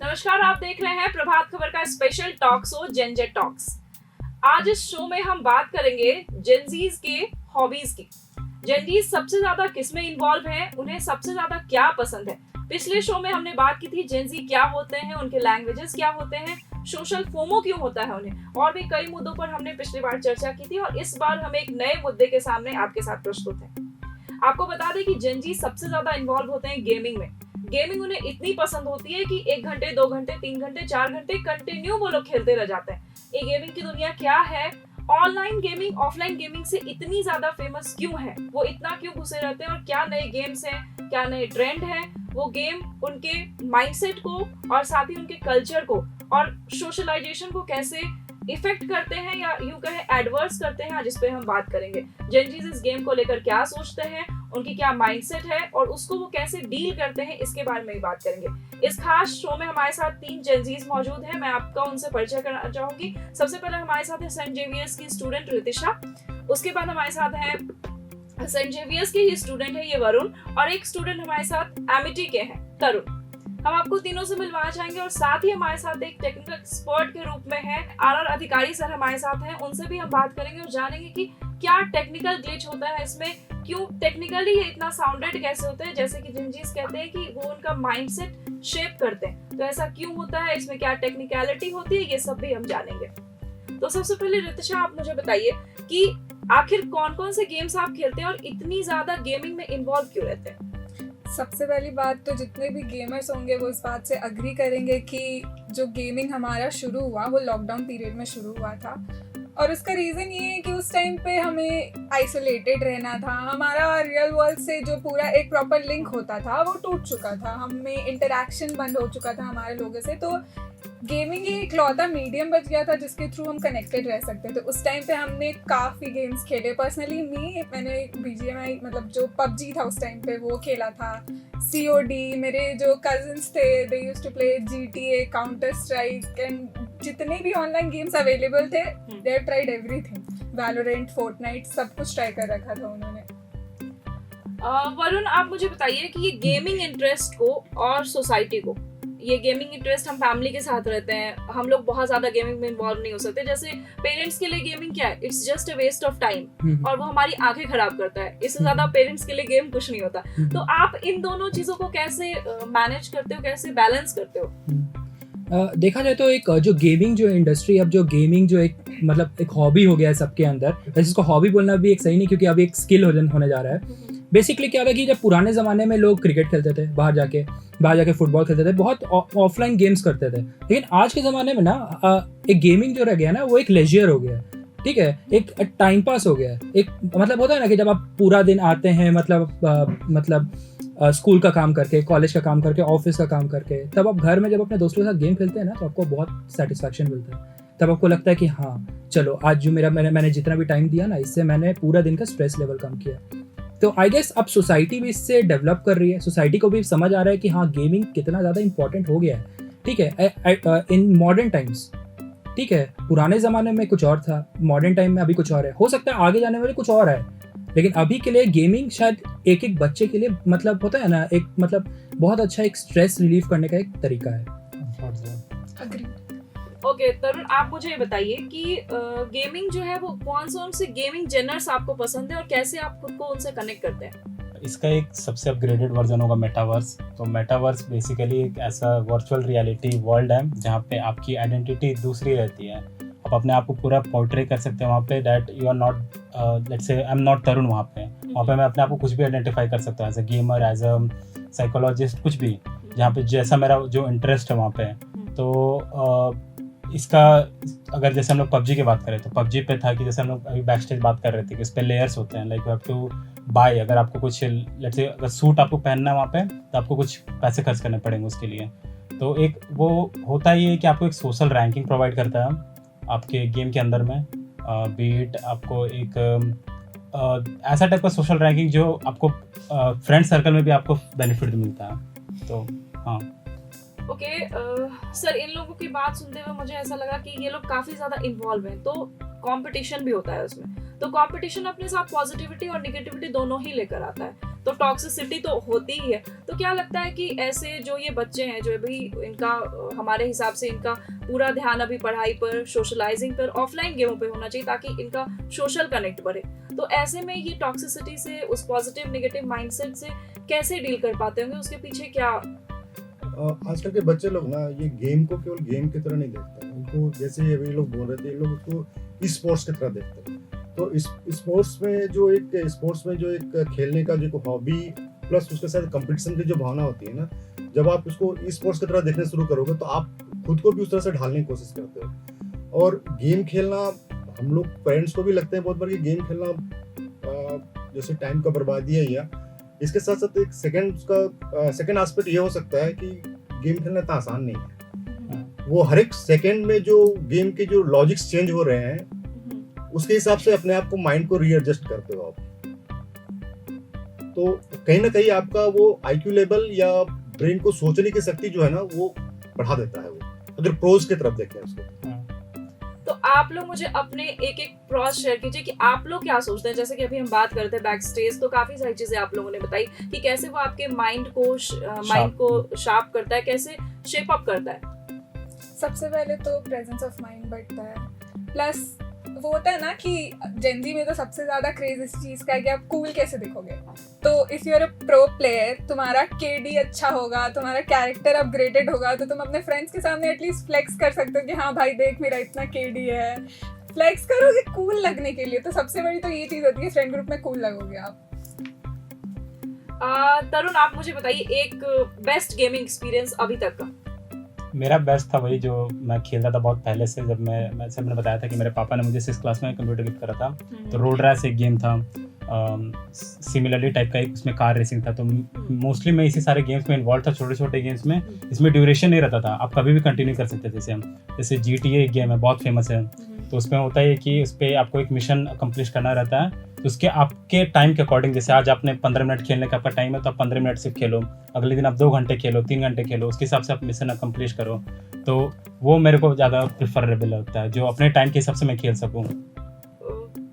नमस्कार, आप देख रहे हैं प्रभात खबर का स्पेशल टॉक शो जेनजेट टॉक्स। आज इस शो में हम बात करेंगे जेनजीज के हॉबीज की। जेनजीज सबसे ज्यादा किसमें इन्वॉल्व हैं, उन्हें सबसे ज्यादा क्या पसंद है। पिछले शो में हमने बात की थी जेनजी क्या होते हैं, उनके लैंग्वेजेस क्या होते हैं, सोशल फोमो क्यों होता है उन्हें, और भी कई मुद्दों पर हमने पिछली बार चर्चा की थी। और इस बार हम एक नए मुद्दे के सामने आपके साथ प्रस्तुत हैं। आपको बता दें कि जेनजी सबसे ज्यादा इन्वॉल्व होते हैं गेमिंग में। गेमिंग उन्हें इतनी पसंद होती है कि 1 घंटे 2 घंटे 3 घंटे 4 घंटे कंटिन्यू वो लोग खेलते रह जाते हैं। ये गेमिंग की दुनिया क्या है, ऑनलाइन गेमिंग ऑफलाइन गेमिंग से इतनी ज्यादा फेमस क्यों है, वो इतना क्यों घुसे रहते हैं, और क्या नए गेम्स हैं, क्या नए ट्रेंड हैं, वो गेम उनके माइंडसेट को और साथ ही उनके कल्चर को और सोशलाइजेशन को कैसे इफेक्ट करते हैं या यूं कहें एडवर्स करते हैं, जिस पे हम बात करेंगे। जेनजीज इस गेम को लेकर क्या सोचते हैं, उनकी क्या माइंडसेट है और उसको वो कैसे डील करते हैं, इसके बारे में ही बात करेंगे। इस खास शो में हमारे साथ 3 जेनजीज मौजूद हैं। मैं आपका उनसे परिचय करना चाहूंगी। सबसे पहले हमारे साथ है सेंट जेवियर्स की स्टूडेंट रितिशा। उसके बाद हमारे साथ है सेंट जेवियर्स के ही स्टूडेंट है ये वरुण, और एक स्टूडेंट हमारे साथ एमिटी के हैं तरुण। हम आपको तीनों से मिलवाना चाहेंगे। और साथ ही हमारे साथ एक टेक्निकल एक्सपर्ट के रूप में है आर अधिकारी सर हमारे साथ हैं। उनसे भी हम बात करेंगे और जानेंगे कि क्या टेक्निकल ग्लिच होता है इसमें, क्यों टेक्निकली ये इतना साउंडेड कैसे होते हैं, जैसे कि जेनजीज कहते हैं कि वो उनका माइंडसेट शेप करते हैं, तो ऐसा क्यों होता है, इसमें क्या टेक्निकलिटी होती है, ये सब भी हम जानेंगे। तो सबसे पहले रितिशा, आप मुझे बताइए कि आखिर कौन कौन से गेम्स आप खेलते हैं और इतनी ज्यादा गेमिंग में इन्वॉल्व क्यों रहते हैं। सबसे पहली बात तो जितने भी गेमर्स होंगे वो इस बात से अग्री करेंगे कि जो गेमिंग हमारा शुरू हुआ वो लॉकडाउन पीरियड में शुरू हुआ था। और उसका रीज़न ये है कि उस टाइम पे हमें आइसोलेटेड रहना था, हमारा रियल वर्ल्ड से जो पूरा एक प्रॉपर लिंक होता था वो टूट चुका था, हमें इंटरेक्शन बंद हो चुका था हमारे लोगों से। तो गेमिंग ही इकलौता मीडियम बच गया था जिसके थ्रू हम कनेक्टेड रह सकते थे। उस टाइम पे हमने काफ़ी गेम्स खेले। पर्सनली मैंने BGMI मतलब जो PUBG था उस टाइम पे वो खेला था, COD, मेरे जो कजिन्स थे they used to play GTA, counter strike and जितने भी ऑनलाइन गेम्स अवेलेबल थे they have tried everything. Valorant, Fortnite, सब कुछ ट्राई कर रखा था उन्होंने। वरुण, आप मुझे बताइए कि ये गेमिंग इंटरेस्ट को और सोसाइटी को, ये गेमिंग इंटरेस्ट हम फैमिली के साथ रहते हैं, हम लोग बहुत ज्यादा गेमिंग में इन्वॉल्व नहीं हो सकते। जैसे पेरेंट्स के लिए गेमिंग क्या है, it's just a waste of time और वो हमारी आंखें खराब करता है। इससे ज्यादा पेरेंट्स के लिए गेम कुछ नहीं होता। तो आप इन दोनों चीजों को कैसे मैनेज करते हो, कैसे बैलेंस करते हो? देखा जाए तो एक जो गेमिंग जो इंडस्ट्री, अब जो गेमिंग जो एक मतलब एक हॉबी हो गया है सबके अंदर। वैसे इसको हॉबी बोलना भी एक सही नहीं, क्योंकि अब एक स्किल होने जा रहा है। बेसिकली क्या था कि जब पुराने ज़माने में लोग क्रिकेट खेलते थे, बाहर जाके फुटबॉल खेलते थे, बहुत ऑफलाइन गेम्स करते थे। लेकिन आज के ज़माने में ना एक गेमिंग जो रह गया ना वो एक लेजर हो गया, ठीक है, एक टाइम पास हो गया। एक मतलब होता है ना कि जब आप पूरा दिन आते हैं मतलब स्कूल का काम करके, कॉलेज का काम करके, ऑफिस का काम करके, तब आप घर में जब अपने दोस्तों के साथ गेम खेलते हैं ना तो आपको बहुत सेटिस्फैक्शन मिलता है। तब आपको लगता है कि हाँ चलो आज जो मैंने जितना भी टाइम दिया ना, इससे मैंने पूरा दिन का स्ट्रेस लेवल कम किया। तो आई गेस अब सोसाइटी भी इससे डेवलप कर रही है, सोसाइटी को भी समझ आ रहा है कि हाँ गेमिंग कितना ज़्यादा इंपॉर्टेंट हो गया है, ठीक है, इन मॉडर्न टाइम्स। ठीक है, पुराने ज़माने में कुछ और था, मॉडर्न टाइम में अभी कुछ और है, हो सकता है आगे जाने वाले कुछ और है, लेकिन अभी के लिए गेमिंग शायद एक बच्चे के लिए मतलब होता है ना एक मतलब बहुत अच्छा एक स्ट्रेस रिलीफ करने का एक तरीका है। ओके तरुण, आप मुझे बताइए कि गेमिंग जो है वो कौन से गेमिंग जेनर्स आपको पसंद है और कैसे आप खुद को उनसे कनेक्ट करते हैं? इसका एक सबसे अपग्रेडेड वर्जन होगा मेटावर्स। तो मेटावर्स बेसिकली एक ऐसा वर्चुअल रियलिटी वर्ल्ड है जहाँ पे आपकी आइडेंटिटी दूसरी रहती है। आप अपने आप को पूरा पोर्ट्रे कर सकते हैं वहाँ पे, that you are not let's say I am not तरुण। वहाँ पे मैं अपने आप को कुछ भी आइडेंटिफाई कर सकता हूँ, as a gamer, as a psychologist, कुछ भी, जहाँ पे जैसा मेरा जो इंटरेस्ट है वहाँ पे। तो इसका अगर जैसे हम लोग PUBG की बात करें तो PUBG पे था कि जैसे हम लोग अभी बैक स्टेज बात कर रहे थे कि इस पे लेयर्स होते हैं, like you have to buy. अगर आपको कुछ लेट्स से अगर सूट आपको पहनना है वहाँ पे तो आपको कुछ पैसे खर्च करने पड़ेंगे उसके लिए। तो एक वो होता ही है कि आपको एक सोशल रैंकिंग प्रोवाइड करता है आपके गेम के अंदर में, बीट आपको एक ऐसा टाइप का सोशल रैंकिंग जो आपको फ्रेंड सर्कल में भी आपको बेनिफिट मिलता है। तो हाँ ओके सर, इन लोगों की बात सुनते हुए मुझे ऐसा लगा कि ये लोग काफी ज्यादा इन्वॉल्व हैं, तो कंपटीशन भी होता है उसमें। तो कंपटीशन अपने साथ पॉजिटिविटी और नेगेटिविटी दोनों ही लेकर आता है। तो टॉक्सिसिटी तो होती ही है। तो क्या लगता है कि ऐसे जो ये बच्चे हैं जो अभी इनका हमारे हिसाब से इनका पूरा ध्यान अभी पढ़ाई पर, सोशलाइजिंग पर, ऑफलाइन गेमों पे होना चाहिए ताकि इनका सोशल कनेक्ट बढ़े, तो ऐसे में ये टॉक्सिसिटी से, उस पॉजिटिव नेगेटिव माइंडसेट से कैसे डील कर पाते होंगे, उसके पीछे क्या? आजकल के बच्चे लोग ना ये गेम को केवल गेम की तरह नहीं देखते हैं, उनको जैसे अभी लोग बोल रहे थे, लोग उसको स्पोर्ट्स की तरह देखते हैं। तो इस स्पोर्ट्स में जो एक खेलने का जो हॉबी प्लस उसके साथ कंपटीशन की जो भावना होती है ना, जब आप उसको स्पोर्ट्स की तरह देखना शुरू करोगे तो आप खुद को भी उस तरह से ढालने की कोशिश करते हो। और गेम खेलना, हम लोग पेरेंट्स को भी लगता है बहुत बार कि गेम खेलना जैसे टाइम का बर्बादी है, या इसके साथ साथ एक सेकंड एस्पेक्ट ये हो सकता है कि गेम खेलना इतना आसान नहीं है। वो हर एक सेकंड में जो गेम के जो लॉजिक्स चेंज हो रहे हैं उसके हिसाब से अपने आप को माइंड को रीएडजस्ट करते हो आप। तो कहीं ना कहीं आपका वो आईक्यू लेवल या ब्रेन को सोचने की शक्ति जो है ना वो बढ़ा देता है, वो अगर प्रोज की तरफ देखें उसको। तो आप लोग मुझे अपने एक प्रोज शेयर कीजिए कि आप लोग क्या सोचते हैं। जैसे कि अभी हम बात करते हैं बैक स्टेज, तो काफी सारी चीजें आप लोगों ने बताई कि कैसे वो आपके माइंड को शार्प करता है, कैसे शेप अप करता है। सबसे पहले तो प्रेजेंस ऑफ माइंड बढ़ता है, प्लस वो होता है ना कि जेनजी में तो सबसे ज्यादा क्रेज इस चीज का है कि आप कूल कैसे दिखोगे। तो if you are a pro player, तुम्हारा केडी अच्छा होगा, तुम्हारा कैरेक्टर अपग्रेडेड होगा, तो तुम अपने फ्रेंड्स के सामने एटलीस्ट फ्लेक्स कर सकते हो कि हाँ भाई देख मेरा इतना केडी है। फ्लेक्स करोगे कूल लगने के लिए, तो सबसे बड़ी तो ये चीज होती है, फ्रेंड ग्रुप में कूल लगोगे आप। तरुण, आप मुझे बताइए एक बेस्ट गेमिंग एक्सपीरियंस अभी तक का। मेरा बेस्ट था वही जो मैं खेलता था बहुत पहले से, जब मैंने बताया था कि मेरे पापा ने मुझे 6th क्लास में कंप्यूटर गिफ्ट करा था। तो रोड रैश एक गेम था, सिमिलरली टाइप का एक उसमें कार रेसिंग था। तो मोस्टली मैं इसी सारे गेम्स में इन्वॉल्व था, छोटे छोटे गेम्स में। इसमें ड्यूरेशन नहीं रहता था, आप कभी भी कंटिन्यू कर सकते थे। जैसे GTA एक गेम है, बहुत फेमस है। तो उसमें होता है कि उस पर आपको एक मिशन अकम्प्लिश करना रहता है, तो उसके आपके टाइम के अकॉर्डिंग, जैसे आज आपने 15 मिनट खेलने का आपका टाइम है तो आप 15 मिनट सिर्फ खेलो, अगले दिन आप 2 घंटे खेलो, 3 घंटे खेलो, उसके हिसाब से आप मिशन अकम्प्लिश करो। तो वो मेरे को ज़्यादा प्रिफरेबल लगता है, जो अपने टाइम के हिसाब से मैं खेल सकूँ।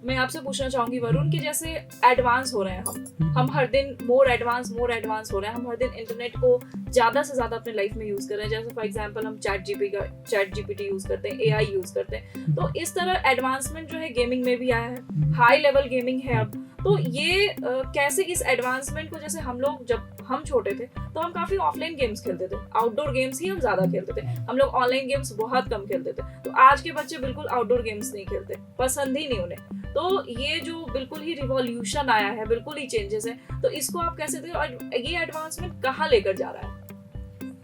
मैं आपसे पूछना चाहूंगी वरुण कि जैसे एडवांस हो रहे हैं हम हर दिन मोर एडवांस हो रहे हैं, हम हर दिन इंटरनेट को ज्यादा से ज्यादा अपने लाइफ में यूज कर रहे हैं। जैसे फॉर एग्जांपल हम चैट जीपीटी यूज करते हैं, AI यूज करते हैं। तो इस तरह एडवांसमेंट जो है गेमिंग में भी आया है, हाई लेवल गेमिंग है अब। तो ये कैसे इस एडवांसमेंट को, जैसे हम लोग जब हम छोटे थे तो हम काफी ऑफलाइन गेम्स खेलते थे, आउटडोर गेम्स ही हम ज्यादा खेलते थे, हम लोग ऑनलाइन गेम्स बहुत कम खेलते थे। तो आज के बच्चे बिल्कुल आउटडोर गेम्स नहीं खेलते, पसंद ही नहीं उन्हें। तो ये जो बिल्कुल ही रिवॉल्यूशन आया है, बिल्कुल ही चेंजेस है, तो इसको आप कैसे देखते हो और ये एडवांसमेंट कहाँ लेकर जा रहा है?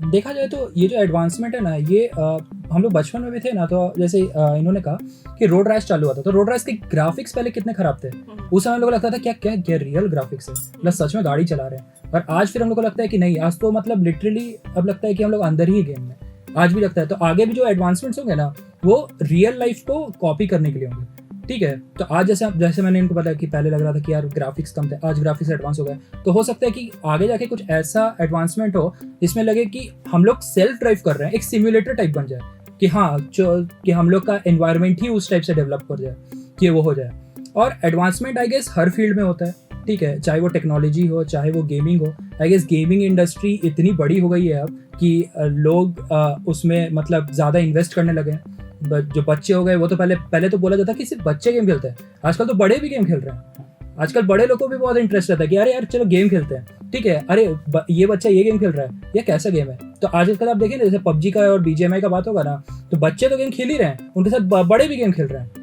देखा जाए तो ये जो एडवांसमेंट है ना, ये हम लोग बचपन में भी थे ना, तो जैसे इन्होंने कहा कि रोड रैश चालू हुआ था, तो रोड रैश के ग्राफिक्स पहले कितने खराब थे। उस समय हम लोग को लगता था क्या क्या क्या रियल ग्राफिक्स है, प्लस सच में गाड़ी चला रहे हैं। और आज फिर हम लोग को लगता है कि नहीं, आज तो मतलब लिटरली अब लगता है कि हम लोग अंदर ही गेम में, आज भी लगता है। तो आगे भी जो एडवांसमेंट्स होंगे ना, वो रियल लाइफ को कॉपी करने के लिए होंगे, ठीक है। तो आज जैसे मैंने इनको बताया कि पहले लग रहा था कि यार ग्राफिक्स कम थे, आज ग्राफिक्स एडवांस हो गए। तो हो सकता है कि आगे जाके कुछ ऐसा एडवांसमेंट हो जिसमें लगे कि हम लोग सेल्फ ड्राइव कर रहे हैं, एक सिम्युलेटर टाइप बन जाए कि हाँ कि हम लोग का एनवायरनमेंट ही उस टाइप से डेवलप कर जाए कि वो हो जाए। और एडवांसमेंट आई गेस हर फील्ड में होता है, ठीक है, चाहे वो टेक्नोलॉजी हो, चाहे वो गेमिंग हो। आई गेस गेमिंग इंडस्ट्री इतनी बड़ी हो गई है अब कि लोग उसमें मतलब ज़्यादा इन्वेस्ट करने लगे हैं। जो बच्चे हो गए वो तो पहले तो बोला जाता कि सिर्फ बच्चे गेम खेलते हैं, आजकल तो बड़े भी गेम खेल रहे हैं। आजकल बड़े लोगों को भी बहुत इंटरेस्ट रहता है कि अरे यार चलो गेम खेलते हैं, ठीक है, अरे ये बच्चा ये गेम खेल रहा है, ये कैसा गेम है। तो आजकल आप देखें ना, जैसे PUBG का और BGMI का बात होगा ना, तो बच्चे तो गेम खेल ही रहे हैं, उनके साथ बड़े भी गेम खेल रहे हैं।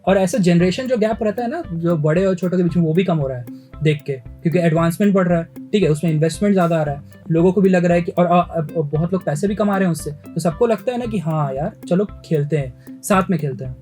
और ऐसा जनरेशन जो गैप रहता है ना, जो बड़े और छोटे के बीच में, वो भी कम हो रहा है देख के, क्योंकि एडवांसमेंट बढ़ रहा है, ठीक है, उसमें इन्वेस्टमेंट ज़्यादा आ रहा है, लोगों को भी लग रहा है कि और बहुत लोग पैसे भी कमा रहे हैं उससे, तो सबको लगता है ना कि हाँ यार चलो खेलते हैं, साथ में खेलते हैं।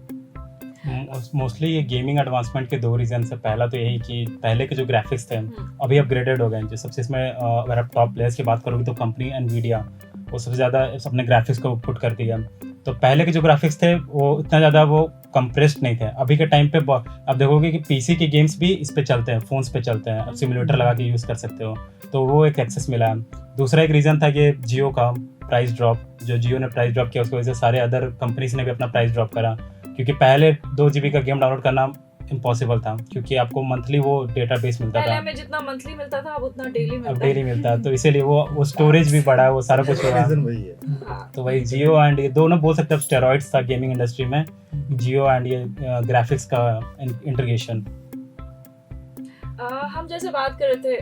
मोस्टली ये गेमिंग एडवांसमेंट के 2 रीजन है। पहला तो यही कि पहले के जो ग्राफिक्स थे अभी अपग्रेडेड हो गए हैं। जो सबसे इसमें अगर आप टॉप प्लेयर्स की बात करोगे तो कंपनी NVIDIA वो सबसे ज़्यादा अपने ग्राफिक्स को पुट करती है। तो पहले के जो ग्राफिक्स थे वो इतना ज़्यादा वो कंप्रेस्ड नहीं थे। अभी के टाइम पे आप देखोगे कि PC के गेम्स भी इस पे चलते हैं, फोन्स पे चलते हैं, आप सिमुलेटर लगा के यूज़ कर सकते हो, तो वो एक एक्सेस मिला है। दूसरा एक रीज़न था कि जियो का प्राइस ड्रॉप, जो जियो ने प्राइस ड्रॉप किया उसकी वजह से सारे अदर कंपनीज ने भी अपना प्राइस ड्रॉप करा, क्योंकि पहले 2 GB का गेम डाउनलोड करना इम्पॉसिबल था, क्योंकि आपको मंथली वो डेटाबेस मिलता पहले था, हमें जितना मंथली मिलता था अब उतना डेली अब मिलता है। डेली मिलता है, तो इसीलिए वो स्टोरेज भी बढ़ा, वो सारा कुछ हुआ। रीजन वही है। हाँ। तो वही जियो एंड ये दोनों बोल सकते हैं स्टेरॉइड्स था गेमिंग इंडस्ट्री में, जियो एंड ये ग्राफिक्स का इंटीग्रेशन। हम जैसे बात कर रहे थे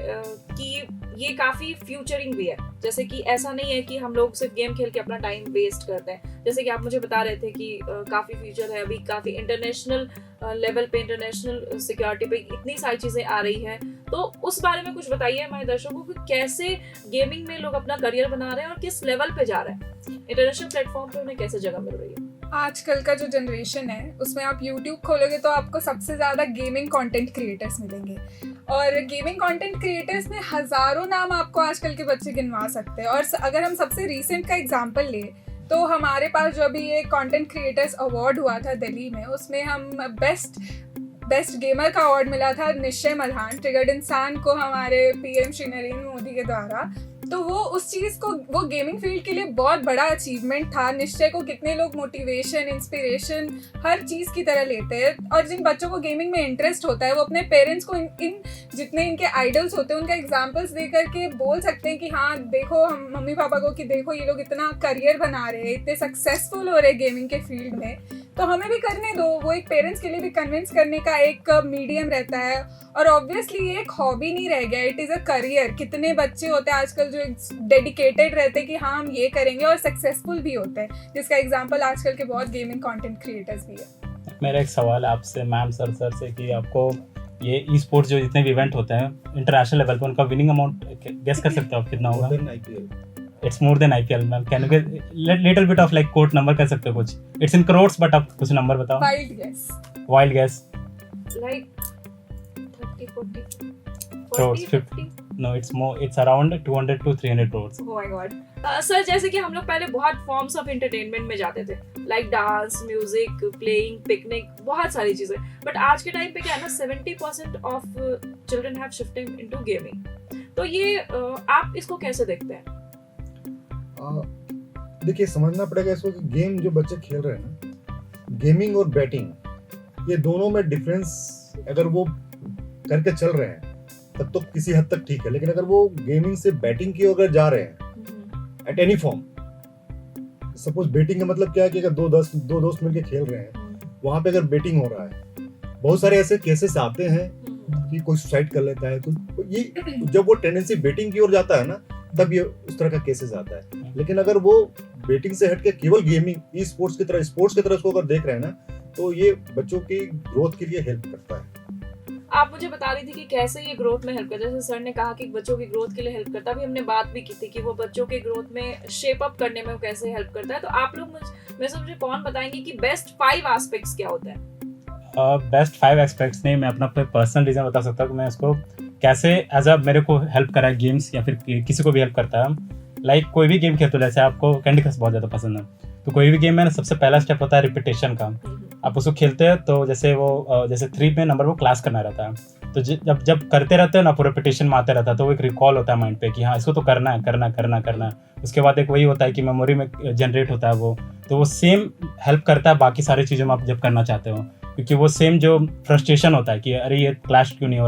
कि ये काफी फ्यूचरिंग भी है, जैसे कि ऐसा नहीं है कि हम लोग सिर्फ गेम खेल के अपना टाइम वेस्ट करते हैं। जैसे कि आप मुझे बता रहे थे कि काफी फ्यूचर है, अभी काफी इंटरनेशनल लेवल पे, इंटरनेशनल सिक्योरिटी पे इतनी सारी चीजें आ रही हैं, तो उस बारे में कुछ बताइए हमारे दर्शकों को, कैसे गेमिंग में लोग अपना करियर बना रहे हैं और किस लेवल पे जा रहे हैं, इंटरनेशनल प्लेटफॉर्म पे उन्हें कैसे जगह मिल रही है। आजकल का जो जनरेशन है उसमें आप YouTube खोलोगे तो आपको सबसे ज़्यादा गेमिंग कंटेंट क्रिएटर्स मिलेंगे, और गेमिंग कंटेंट क्रिएटर्स में हज़ारों नाम आपको आजकल के बच्चे गिनवा सकते हैं। और अगर हम सबसे रीसेंट का एग्जांपल लें तो हमारे पास जो अभी ये कंटेंट क्रिएटर्स अवार्ड हुआ था दिल्ली में, उसमें हम बेस्ट गेमर का अवार्ड मिला था निश्चय मल्हान, ट्रिगर्ड इंसान को, हमारे PM श्री नरेंद्र मोदी के द्वारा। तो वो उस चीज़ को, वो गेमिंग फील्ड के लिए बहुत बड़ा अचीवमेंट था। निश्चय को कितने लोग मोटिवेशन, इंस्पिरेशन हर चीज़ की तरह लेते हैं, और जिन बच्चों को गेमिंग में इंटरेस्ट होता है वो अपने पेरेंट्स को इन जितने इनके आइडल्स होते हैं उनका एग्जाम्पल्स दे करके बोल सकते हैं कि हाँ देखो हम मम्मी पापा को, कि देखो ये लोग इतना करियर बना रहे हैं, इतने सक्सेसफुल हो रहे हैं गेमिंग के फील्ड में, तो हमें भी करने दो। वो एक पेरेंट्स के लिए भी कन्विंस करने का एक मीडियम रहता है, और ऑब्वियसली ये एक हॉबी नहीं रह गया, इट इज़ अ करियर। कितने बच्चे होते हैं आजकल जो डेडिकेटेड रहते हैं कि हाँ हम ये करेंगे, और सक्सेसफुल भी होते हैं, जिसका एग्जांपल आजकल के बहुत गेमिंग कंटेंट क्रिएटर्स भी है। मेरा एक सवाल है आपसे मैम, सर से, कि आपको ये ई स्पोर्ट्स जो जितने भी इवेंट होते हैं इंटरनेशनल लेवल पे, उनका विनिंग अमाउंट गेस कर सकते हो आप कितना होगा? It's more than IPL ma'am. Can you little bit of like quote number कर सकते हो कुछ? इट्स इन करोड्स, बट आप कुछ नंबर बताओ। Wild guess like 30 40 crores, 50। No it's more, it's around 200 to 300 crores। Oh my God. Sir जैसे कि हम लोग पहले बहुत फॉर्म्स ऑफ एंटरटेनमेंट में जाते थे, like dance, music, playing, picnic, बहुत सारी चीजें, बट आज के टाइम पे क्या है ना, 70% of children have shifted into gaming. तो ये आप इसको कैसे देखते हैं? देखिए, समझना पड़ेगा इसको कि गेम जो बच्चे खेल रहे हैं ना, गेमिंग और बैटिंग, ये दोनों में डिफरेंस अगर वो करके चल रहे हैं तब तो किसी हद तक ठीक है, लेकिन अगर वो गेमिंग से बैटिंग की ओर जा रहे हैं at any form, suppose batting का मतलब क्या है कि अगर दो दोस्त मिलके खेल रहे हैं, वहां पे अगर बैटिंग हो रहा है, बहुत सारे ऐसे केसेस आते हैं कि कोई सुसाइड कर लेता है, तो ये जब वो टेंडेंसी बैटिंग की ओर जाता है ना, तब ये उस तरह का केसेस आता है। लेकिन अगर वो बैटिंग से हटके केवल गेमिंग, ई स्पोर्ट्स की तरह उसको अगर देख रहे हैं ना, तो ये बच्चों की ग्रोथ के लिए हेल्प करता है। आप मुझे बता रही थी कि कैसे ये ग्रोथ में हेल्प करता है, जैसे सर ने कहा कि बच्चों की ग्रोथ के लिए हेल्प करता है, अभी हमने बात भी की थी कि वो बच्चों के ग्रोथ में शेप अप करने में वो कैसे हेल्प करता है। तो आप लोग मुझे कौन बताएंगे कि बेस्ट 5 एस्पेक्ट्स क्या होते हैं? बेस्ट 5 एस्पेक्ट्स नहीं, मैं अपना पर्सनल रीज़न बता सकता हूँ कि मैं इसको कैसे एज अ मेरे को हेल्प करा है गेम्स, या फिर किसी को भी हेल्प करता है। लाइक कोई भी गेम खेलते हो, जैसे आपको कैंडी क्रश बहुत ज़्यादा पसंद है, तो कोई भी गेम में ना सबसे पहला स्टेप होता है रिपीटेशन का। आप उसको खेलते हैं तो जैसे 3 पे नंबर वो क्लास करना रहता है, तो जब करते रहते हैं ना, पूरा रिपीटेशन में आते रहता है, तो वो एक रिकॉल होता है माइंड पे कि हाँ इसको तो करना है। उसके बाद एक वही होता है कि मेमोरी में जनरेट होता है वो, तो वो सेम हेल्प करता है बाकी सारी चीज़ों में आप जब करना चाहते हो, क्योंकि वो सेम जो फ्रस्ट्रेशन होता है कि अरे ये क्लास क्यों नहीं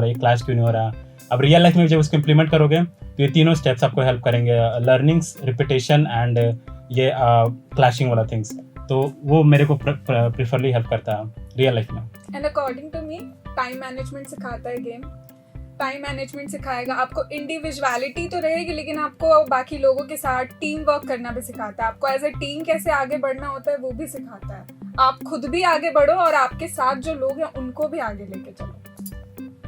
हो रहा, अब रियल लाइफ में जब उसको इम्प्लीमेंट करोगे तो ये तीनों स्टेप्स आपको हेल्प करेंगे, लर्निंग्स, रिपीटेशन एंड ये क्लैशिंग वाला थिंग्स। तो वो मेरे को प्रेफरली हेल्प करता है रियल लाइफ में। And according to me time management सिखाता है गेम। टाइम मैनेजमेंट सिखाएगा आपको, इंडिविजुअलिटी तो रहेगी लेकिन आपको बाकी लोगों के साथ टीम वर्क करना भी सिखाता है, आपको एज ए टीम कैसे आगे बढ़ना होता है वो भी सिखाता है। आप खुद भी आगे बढ़ो और आपके साथ जो लोग हैं उनको भी आगे लेके चलो।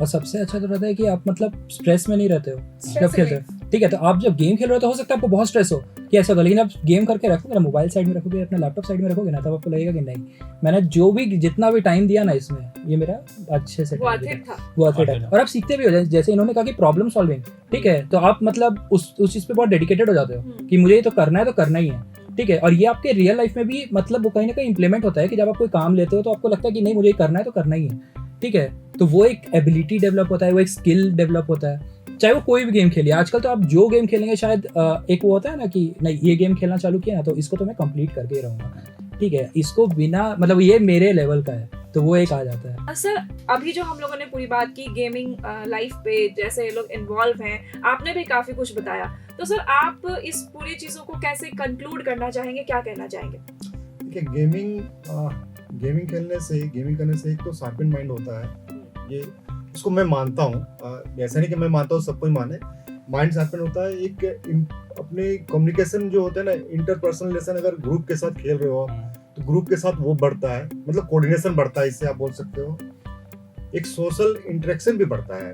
और सबसे अच्छा तो रहता है कि आप मतलब स्ट्रेस में नहीं रहते हो जब खेलते हो, ठीक है। तो आप जब गेम खेल रहे हो तो हो सकता है आपको बहुत स्ट्रेस हो कि ऐसा होगा, लेकिन आप गेम करके रखोगे ना, मोबाइल साइड में रखोगे, अपना लैपटॉप साइड में रखोगे ना, तब आपको लगेगा कि नहीं, मैंने जो भी जितना भी टाइम दिया ना इसमें, ये मेरा अच्छे से वो है। और आप सीखते भी हो, जैसे इन्होंने कहा कि प्रॉब्लम सॉल्विंग, ठीक है, तो आप मतलब उस चीज़ पे बहुत डेडिकेटेड हो जाते हो कि मुझे ये तो करना ही है, ठीक है। और ये आपके रियल लाइफ में भी मतलब वो कहीं ना कहीं इंप्लीमेंट होता है कि जब आप कोई काम लेते हो तो आपको लगता है कि नहीं मुझे करना है तो करना ही है, ठीक है। तो वो एक एबिलिटी डेवलप होता है, वो एक स्किल डेवलप होता है, चाहे वो कोई भी गेम खेलिए। आजकल तो आप जो गेम खेलेंगे शायद एक वो होता है ना कि नहीं ये गेम खेलना चालू किया ना तो इसको तो मैं कंप्लीट करके ही रहूँगा, ठीक है, इसको बिना मतलब ये मेरे लेवल का है तो वो एक आ जाता है। सर अभी जो हम लोगों ने पूरी बात की गेमिंग लाइफ पे जैसे लोग इन्वॉल्व हैं, आपने भी काफी कुछ बताया, तो सर आप इस पूरी चीजों को कैसे कंक्लूड करना चाहेंगे, क्या कहना चाहेंगे? देखिए गेमिंग करने से एक तो शार्पन माइंड होता है, ये इसको मैं मानता हूँ। ऐसा नहीं कि मैं मानता हूँ सब कोई माने, माइंड शार्पन होता है। एक अपने कम्युनिकेशन जो होता है ना, इंटरपर्सनल रिलेशन, अगर ग्रुप के साथ खेल रहे हो तो ग्रुप के साथ वो बढ़ता है, मतलब कोऑर्डिनेशन बढ़ता है, इससे आप बोल सकते हो। एक सोशल इंटरेक्शन भी बढ़ता है,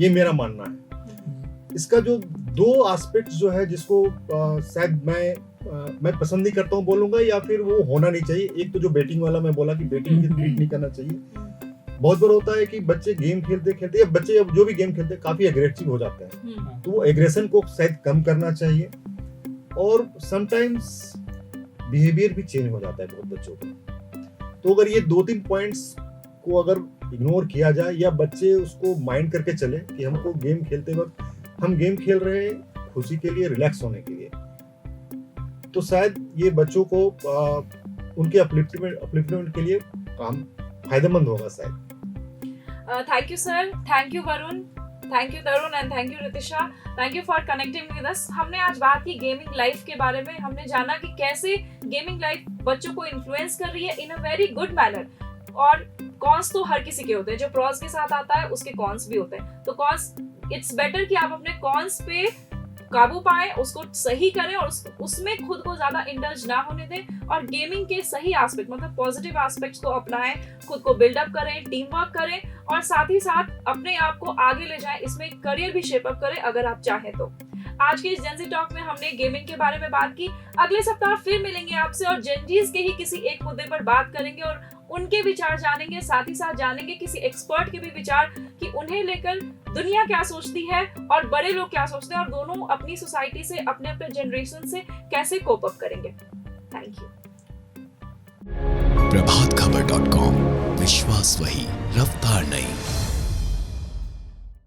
ये मेरा मानना है। इसका जो दो एस्पेक्ट जो है जिसको शायद मैं पसंद नहीं करता हूँ बोलूंगा, या फिर वो होना नहीं चाहिए। एक तो जो बेटिंग वाला मैं बोला कि बेटिंग की ट्रीट नहीं करना चाहिए। बहुत बार होता है कि बच्चे गेम खेलते खेलते या बच्चे अब जो भी गेम खेलते काफी एग्रेसिव हो जाते हैं, तो वो एग्रेशन को शायद कम करना चाहिए। और समटाइम्स बिहेवियर भी चेंज हो जाता है बहुत बच्चों का। तो अगर ये 2-3 पॉइंट्स को अगर इग्नोर किया जाए, या बच्चे उसको माइंड करके चले कि हमको गेम खेलते वक्त हम गेम खेल रहे हैं खुशी के लिए, रिलैक्स होने के लिए, तो शायद ये बच्चों को उनके अपलिफ्टमेंट के लिए काम फायदेमंद होगा शायद। Thank you sir, thank you Varun, thank you Tarun and thank you Ritisha, thank you for connecting with us. हमने आज बात की गेमिंग लाइफ के बारे में, हमने जाना कि कैसे गेमिंग लाइफ बच्चों को इन्फ्लुएंस कर रही है इन अ वेरी गुड मैनर। और कॉन्स तो हर किसी के होते हैं, जो प्रॉस के साथ आता है उसके कॉन्स भी होते हैं। तो कॉन्स, इट्स बेटर कि आप अपने कॉन्स पे काबू पाएं, उसको सही करें और उसमें खुद को ज्यादा इंडल्ज ना होने दें, और गेमिंग के सही एस्पेक्ट मतलब पॉजिटिव एस्पेक्ट्स को अपनाएं, खुद को बिल्डअप करें, टीम वर्क करें, और साथ ही साथ अपने आप को आगे ले जाएं, इसमें करियर भी शेप अप करें अगर आप चाहें तो। आज के इस जेनजी टॉक में हमने गेमिंग के बारे में बात की। अगले सप्ताह फिर मिलेंगे आपसे और जेनजीज के ही किसी एक मुद्दे पर बात करेंगे और उनके विचार जानेंगे, साथ ही साथ जानेंगे किसी एक्सपर्ट के भी विचार कि उन्हें लेकर दुनिया क्या सोचती है और बड़े लोग क्या सोचते हैं, और दोनों अपनी सोसाइटी से, अपने अपने जनरेशन से कैसे कोप अप करेंगे। Thank you. प्रभातखबर.com, विश्वास वही, रफ्तार नहीं।